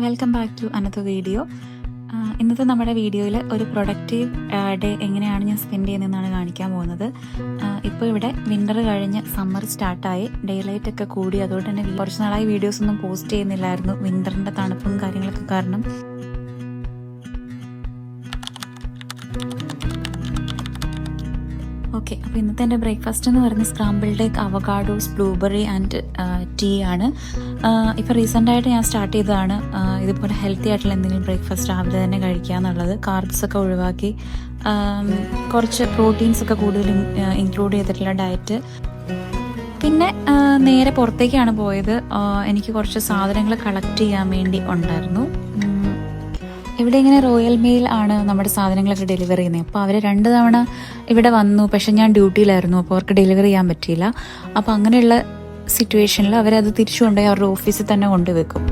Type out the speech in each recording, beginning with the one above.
Welcome back to another video. ഇന്നത്തെ നമ്മുടെ വീഡിയോയിൽ ഒരു പ്രൊഡക്റ്റീവ് ഡേ എങ്ങനെയാണ് ഞാൻ സ്പെൻഡ് ചെയ്യുന്നതെന്നാണ് കാണിക്കാൻ പോകുന്നത്. ഇപ്പോൾ ഇവിടെ വിൻ്റർ കഴിഞ്ഞ് സമ്മർ സ്റ്റാർട്ടായി, ഡേ ലൈറ്റ് ഒക്കെ കൂടി. അതുകൊണ്ട് തന്നെ കുറച്ച് നാളായി വീഡിയോസ് ഒന്നും പോസ്റ്റ് ചെയ്യുന്നില്ലായിരുന്നു, വിൻ്ററിൻ്റെ തണുപ്പും കാര്യങ്ങളൊക്കെ കാരണം. ഓക്കെ, അപ്പോൾ ഇന്നത്തെ എൻ്റെ ബ്രേക്ക്ഫാസ്റ്റ് എന്ന് പറയുന്നത് scrambled egg, avocados, blueberry and tea ആണ്. ഇപ്പോൾ റീസെൻ്റായിട്ട് ഞാൻ സ്റ്റാർട്ട് ചെയ്തതാണ് ഇതുപോലെ ഹെൽത്തി ആയിട്ടുള്ള എന്തെങ്കിലും ബ്രേക്ക്ഫാസ്റ്റ് രാവിലെ തന്നെ കഴിക്കുക എന്നുള്ളത്. കാർബ്സൊക്കെ ഒഴിവാക്കി കുറച്ച് പ്രോട്ടീൻസൊക്കെ കൂടുതലും ഇൻക്ലൂഡ് ചെയ്തിട്ടുള്ള ഡയറ്റ്. പിന്നെ നേരെ പുറത്തേക്കാണ് പോയത്. എനിക്ക് കുറച്ച് സാധനങ്ങൾ കളക്ട് ചെയ്യാൻ വേണ്ടി ഉണ്ടായിരുന്നു. ഇവിടെ ഇങ്ങനെ റോയൽ മെയിൽ ആണ് നമ്മുടെ സാധനങ്ങളൊക്കെ ഡെലിവറി ചെയ്യുന്നത്. അപ്പോൾ അവർ 2 തവണ ഇവിടെ വന്നു, പക്ഷെ ഞാൻ ഡ്യൂട്ടിയിലായിരുന്നു, അപ്പോൾ അവർക്ക് ഡെലിവറി ചെയ്യാൻ പറ്റിയില്ല. അപ്പോൾ അങ്ങനെയുള്ള സിറ്റുവേഷനിൽ അവരത് തിരിച്ചു കൊണ്ടുപോയി അവരുടെ ഓഫീസിൽ തന്നെ കൊണ്ടുവെക്കും.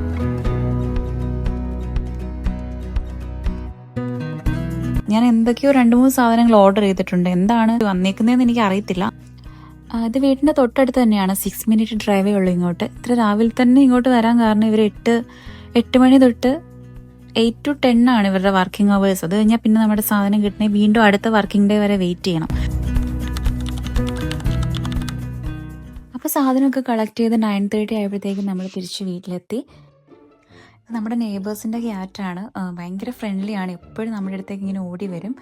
ഞാൻ എന്തൊക്കെയോ 2-3 സാധനങ്ങൾ ഓർഡർ ചെയ്തിട്ടുണ്ട്. എന്താണ് വന്നേക്കുന്നതെന്ന് എനിക്ക് അറിയത്തില്ല. ഇത് വീടിൻ്റെ തൊട്ടടുത്ത് തന്നെയാണ്, 6 മിനിറ്റ് ഡ്രൈവേ ഉള്ളൂ ഇങ്ങോട്ട്. ഇത്ര രാവിലെ തന്നെ ഇങ്ങോട്ട് വരാൻ കാരണം ഇവർ 8 മണി തൊട്ട് 8 to 10 ആണ് ഇവരുടെ വർക്കിംഗ് അവേഴ്സ്. അത് കഴിഞ്ഞാൽ പിന്നെ നമ്മുടെ സാധനം കിട്ടണേ വീണ്ടും അടുത്ത വർക്കിംഗ് ഡേ വരെ വെയിറ്റ് ചെയ്യണം. അപ്പോൾ സാധനമൊക്കെ കളക്ട് ചെയ്ത് 9:30 ആയപ്പോഴത്തേക്കും നമ്മൾ തിരിച്ച് വീട്ടിലെത്തി. നമ്മുടെ നെയ്ബേഴ്സിൻ്റെ ക്യാറ്റാണ്, ഭയങ്കര ഫ്രണ്ട്ലി ആണ്, എപ്പോഴും നമ്മുടെ അടുത്തേക്ക് ഇങ്ങനെ ഓടി വരും.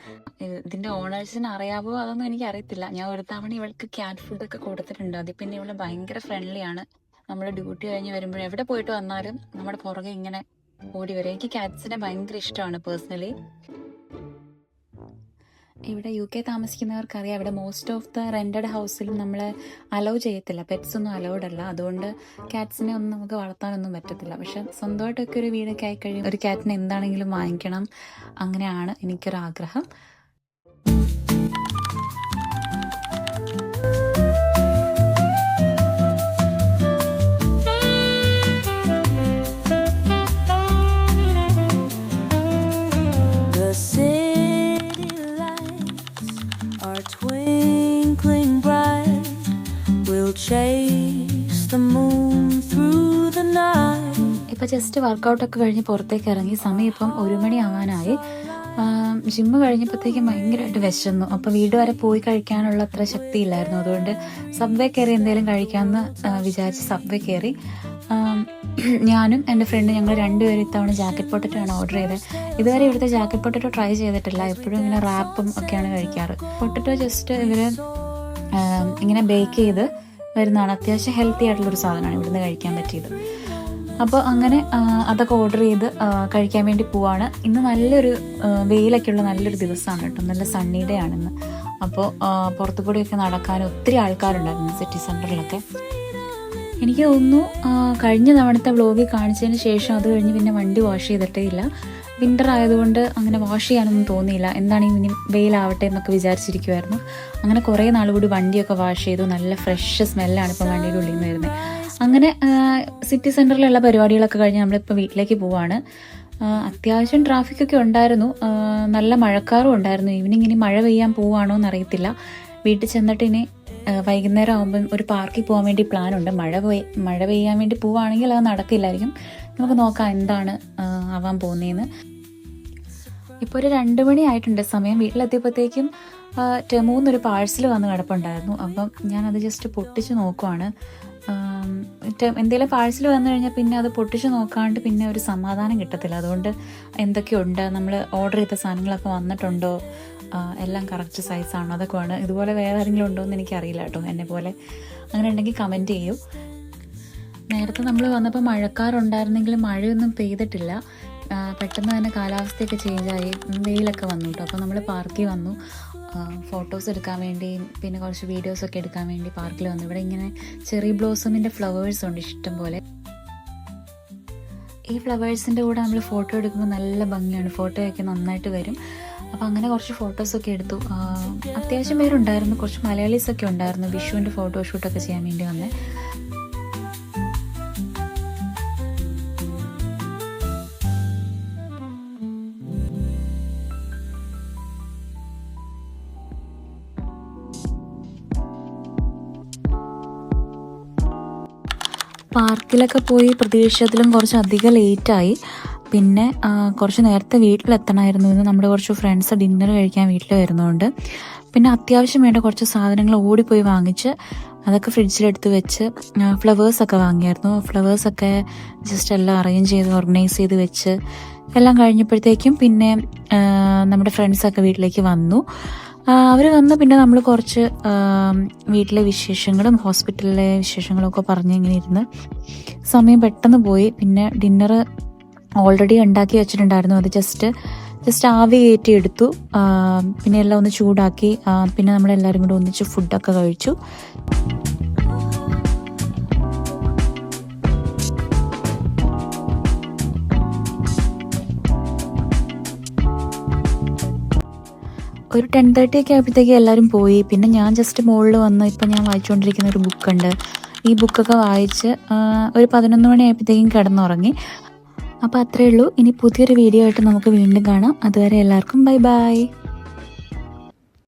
ഇതിൻ്റെ ഓണേഴ്സിന് അറിയാവോ അതൊന്നും എനിക്ക് അറിയത്തില്ല. ഞാൻ ഒരു തവണ ഇവൾക്ക് ക്യാറ്റ് ഫുഡൊക്കെ കൊടുത്തിട്ടുണ്ട്. അതിൽ പിന്നെ ഇവള് ഭയങ്കര ഫ്രണ്ട്ലി ആണ്. നമ്മൾ ഡ്യൂട്ടി കഴിഞ്ഞ് വരുമ്പോഴും എവിടെ പോയിട്ട് വന്നാലും നമ്മുടെ പുറകെ ഇങ്ങനെ ഓടി വരും. എനിക്ക് ക്യാറ്റ്സിനെ ഭയങ്കര ഇഷ്ടമാണ് പേഴ്സണലി. ഇവിടെ UK താമസിക്കുന്നവർക്കറിയാം, ഇവിടെ മോസ്റ്റ് ഓഫ് ദ റെൻറ്റഡ് ഹൗസിലും നമ്മളെ അലോ ചെയ്യത്തില്ല, പെറ്റ്സ് ഒന്നും അലൗഡ് അല്ല. അതുകൊണ്ട് ക്യാറ്റ്സിനെ ഒന്നും നമുക്ക് വളർത്താനൊന്നും പറ്റത്തില്ല. പക്ഷെ സ്വന്തമായിട്ടൊക്കെ ഒരു വീടൊക്കെ ആയി കഴിയും ഒരു ക്യാറ്റിനെ എന്താണെങ്കിലും വാങ്ങിക്കണം, അങ്ങനെയാണ് എനിക്കൊരാഗ്രഹം. ഇപ്പം ജസ്റ്റ് വർക്കൗട്ടൊക്കെ കഴിഞ്ഞ് പുറത്തേക്ക് ഇറങ്ങി. സമയം ഇപ്പം 1 മണി ആവാനായി. ജിമ്മ് കഴിഞ്ഞപ്പോഴത്തേക്കും ഭയങ്കരമായിട്ട് വിശന്നു. അപ്പോൾ വീട് വരെ പോയി കഴിക്കാനുള്ള അത്ര ശക്തിയില്ലായിരുന്നു. അതുകൊണ്ട് സബ്വേ കയറി എന്തെങ്കിലും കഴിക്കാമെന്ന് വിചാരിച്ച് സബ്വേ കയറി. ഞാനും എൻ്റെ ഫ്രണ്ട് ഞങ്ങൾ 2 പേരും ഇത്തവണ ജാക്കറ്റ് പൊട്ടറ്റോ ആണ് ഓർഡർ ചെയ്തത്. ഇതുവരെ ഇവിടുത്തെ ജാക്കറ്റ് പൊട്ടറ്റോ ട്രൈ ചെയ്തിട്ടില്ല, എപ്പോഴും ഇങ്ങനെ റാപ്പും ഒക്കെയാണ് കഴിക്കാറ്. പൊട്ടറ്റോ ജസ്റ്റ് ഇവർ ഇങ്ങനെ ബേക്ക് ചെയ്ത് വരുന്നതാണ്. അത്യാവശ്യം ഹെൽത്തി ആയിട്ടുള്ളൊരു സാധനമാണ് ഇവിടുന്ന് കഴിക്കാൻ പറ്റിയത്. അപ്പോൾ അങ്ങനെ അതൊക്കെ ഓർഡർ ചെയ്ത് കഴിക്കാൻ വേണ്ടി പോവാണ്. ഇന്ന് നല്ലൊരു വെയിലൊക്കെയുള്ള നല്ലൊരു ദിവസമാണ് കേട്ടോ, നല്ല സണ്ണി ഡേ ആണിന്ന്. അപ്പോൾ പുറത്തു കൂടിയൊക്കെ നടക്കാൻ ഒത്തിരി ആൾക്കാരുണ്ടായിരുന്നു സിറ്റി സെൻറ്ററിലൊക്കെ. എനിക്ക് തോന്നുന്നു കഴിഞ്ഞ തവണത്തെ വ്ലോഗിൽ കാണിച്ചതിന് ശേഷം അത് കഴിഞ്ഞ് പിന്നെ വണ്ടി വാഷ് ചെയ്തിട്ടേ ഇല്ല. വിൻ്റർ ആയതുകൊണ്ട് അങ്ങനെ വാഷ് ചെയ്യാനൊന്നും തോന്നിയില്ല. എന്താണ് ഇനി വെയിലാവട്ടെ എന്നൊക്കെ വിചാരിച്ചിരിക്കുമായിരുന്നു. അങ്ങനെ കുറേ നാൾ കൂടി വണ്ടിയൊക്കെ വാഷ് ചെയ്തു. നല്ല ഫ്രഷ് സ്മെല്ലാണ് ഇപ്പോൾ വണ്ടിയുടെ ഉള്ളിൽ നിന്ന് വരുന്നത്. അങ്ങനെ സിറ്റി സെൻറ്ററിലുള്ള പരിപാടികളൊക്കെ കഴിഞ്ഞ് നമ്മളിപ്പോൾ വീട്ടിലേക്ക് പോവാണ്. അത്യാവശ്യം ട്രാഫിക്കൊക്കെ ഉണ്ടായിരുന്നു, നല്ല മഴക്കാറും ഉണ്ടായിരുന്നു. ഈവനിങ് ഇനി മഴ പെയ്യാൻ പോവുകയാണോ എന്നറിയത്തില്ല. വീട്ടിൽ ചെന്നിട്ട് ഇനി വൈകുന്നേരം ആകുമ്പം ഒരു പാർക്കിൽ പോകാൻ വേണ്ടി പ്ലാനുണ്ട്. മഴ പെയ്യാൻ വേണ്ടി പോവുകയാണെങ്കിൽ അത് നടക്കില്ലായിരിക്കും. നമുക്ക് നോക്കാം എന്താണ് ആവാൻ പോകുന്നതെന്ന്. ഇപ്പോൾ ഒരു 2 മണി ആയിട്ടുണ്ട് സമയം. വീട്ടിലെത്തിയപ്പോഴത്തേക്കും ടെമൂന്നൊരു പാഴ്സൽ വന്ന് കിടപ്പുണ്ടായിരുന്നു. അപ്പം ഞാനത് ജസ്റ്റ് പൊട്ടിച്ച് നോക്കുവാണ്. എന്തെങ്കിലും പാഴ്സൽ വന്നു കഴിഞ്ഞാൽ പിന്നെ അത് പൊട്ടിച്ച് നോക്കാണ്ട് പിന്നെ ഒരു സമാധാനം കിട്ടത്തില്ല. അതുകൊണ്ട് എന്തൊക്കെയുണ്ട്, നമ്മൾ ഓർഡർ ചെയ്ത സാധനങ്ങളൊക്കെ വന്നിട്ടുണ്ടോ, എല്ലാം കറക്റ്റ് സൈസാണോ, അതൊക്കെ വേണം. ഇതുപോലെ വേറെ ആരെങ്കിലും ഉണ്ടോ എന്ന് എനിക്കറിയില്ല കേട്ടോ, എന്നെ പോലെ. അങ്ങനെ ഉണ്ടെങ്കിൽ കമൻറ്റ് ചെയ്യൂ. നേരത്തെ നമ്മൾ വന്നപ്പോൾ മഴക്കാറുണ്ടായിരുന്നെങ്കിലും മഴയൊന്നും പെയ്തിട്ടില്ല. പെട്ടെന്ന് തന്നെ കാലാവസ്ഥയൊക്കെ ചേഞ്ചായി, വെയിലൊക്കെ വന്നു കേട്ടോ. അപ്പോൾ നമ്മൾ പാർക്കിൽ വന്നു, ഫോട്ടോസ് എടുക്കാൻ വേണ്ടിയും പിന്നെ കുറച്ച് വീഡിയോസൊക്കെ എടുക്കാൻ വേണ്ടി പാർക്കിൽ വന്നു. ഇവിടെ ഇങ്ങനെ ചെറി ബ്ലോസമിൻ്റെ ഫ്ലവേഴ്സ് ഉണ്ട് ഇഷ്ടം പോലെ. ഈ ഫ്ലവേഴ്സിൻ്റെ കൂടെ നമ്മൾ ഫോട്ടോ എടുക്കുമ്പോൾ നല്ല ഭംഗിയാണ്, ഫോട്ടോയൊക്കെ നന്നായിട്ട് വരും. അപ്പോൾ അങ്ങനെ കുറച്ച് ഫോട്ടോസൊക്കെ എടുത്തു. അത്യാവശ്യം പേരുണ്ടായിരുന്നു, കുറച്ച് മലയാളീസൊക്കെ ഉണ്ടായിരുന്നു വിഷുവിൻ്റെ ഫോട്ടോഷൂട്ടൊക്കെ ചെയ്യാൻ വേണ്ടി വന്നേ. പാർക്കിലൊക്കെ പോയി പ്രതീക്ഷിച്ചതിലും കുറച്ചധികം ലേറ്റായി. പിന്നെ കുറച്ച് നേരത്തെ വീട്ടിലെത്തണമായിരുന്നു. ഇന്ന് നമ്മുടെ കുറച്ച് ഫ്രണ്ട്സ് ഡിന്നർ കഴിക്കാൻ വീട്ടിൽ വരുന്നതുകൊണ്ട് പിന്നെ അത്യാവശ്യം വേണ്ട കുറച്ച് സാധനങ്ങൾ ഓടിപ്പോയി വാങ്ങിച്ച് അതൊക്കെ ഫ്രിഡ്ജിലെടുത്ത് വെച്ച് ഫ്ലവേഴ്സൊക്കെ വാങ്ങിയായിരുന്നു. ഫ്ലവേഴ്സൊക്കെ ജസ്റ്റ് എല്ലാം അറേഞ്ച് ചെയ്ത് ഓർഗനൈസ് ചെയ്ത് വെച്ച് എല്ലാം കഴിഞ്ഞപ്പോഴത്തേക്കും പിന്നെ നമ്മുടെ ഫ്രണ്ട്സൊക്കെ വീട്ടിലേക്ക് വന്നു. അവർ വന്ന് പിന്നെ നമ്മൾ കുറച്ച് വീട്ടിലെ വിശേഷങ്ങളും ഹോസ്പിറ്റലിലെ വിശേഷങ്ങളും ഒക്കെ പറഞ്ഞ് ഇങ്ങനെ ഇരുന്ന് സമയം പെട്ടെന്ന് പോയി. പിന്നെ ഡിന്നർ ഓൾറെഡി ഉണ്ടാക്കി വെച്ചിട്ടുണ്ടായിരുന്നു. അത് ജസ്റ്റ് ആവി കയറ്റി എടുത്തു. പിന്നെ എല്ലാം ഒന്ന് ചൂടാക്കി പിന്നെ നമ്മളെല്ലാവരും കൂടെ ഒന്നിച്ച് ഫുഡൊക്കെ കഴിച്ചു. ഒരു 10:30 ഒക്കെ ആയപ്പോഴത്തേക്ക് എല്ലാവരും പോയി. പിന്നെ ഞാൻ ജസ്റ്റ് മുകളിൽ വന്ന് ഇപ്പം ഞാൻ വായിച്ചുകൊണ്ടിരിക്കുന്ന ഒരു ബുക്കുണ്ട്. ഈ ബുക്കൊക്കെ വായിച്ച് ഒരു 11 മണി ആയപ്പോഴത്തേക്കും കിടന്നുറങ്ങി. അപ്പോൾ അത്രയേ ഉള്ളൂ. ഇനി പുതിയൊരു വീഡിയോ ആയിട്ട് നമുക്ക് വീണ്ടും കാണാം. അതുവരെ എല്ലാവർക്കും ബൈ ബൈ.